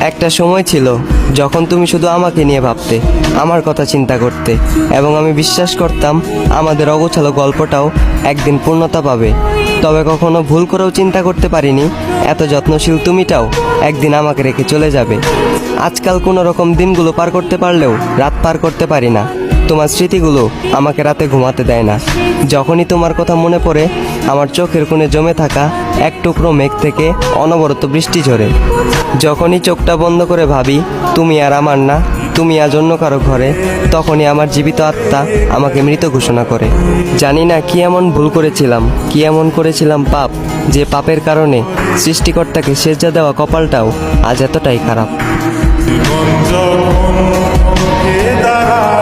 একটা সময় ছিল যখন তুমি শুধু আমাকে নিয়ে ভাবতে, আমার কথা চিন্তা করতে, এবং আমি বিশ্বাস করতাম আমাদের অগোছালো গল্পটাও একদিন পূর্ণতা পাবে। তবে কখনো ভুল করেও চিন্তা করতে পারিনি এত যত্নশীল তুমিটাও একদিন আমাকে রেখে চলে যাবে। আজকাল কোনো রকম দিনগুলো পার করতে পারলেও রাত পার করতে পারি না। তোমার স্মৃতিগুলো আমাকে রাতে ঘুমাতে দেয় না। যখনই তোমার কথা মনে পড়ে আমার চোখের কোণে জমে থাকা এক টুকরো মেঘ থেকে অনবরত বৃষ্টি ঝরে। যখনই চোখটা বন্ধ করে ভাবি তুমি আর আমার না, তুমি আজ অন্য কারো ঘরে, তখনই আমার জীবিত আত্মা আমাকে মৃত ঘোষণা করে। জানি না কি এমন ভুল করেছিলাম, কি এমন করেছিলাম পাপ, যে পাপের কারণে সৃষ্টিকর্তাকে সেজদা দেওয়া কপালটাও আজ এতটাই খারাপ। জীবন যখন দাঁড়ায়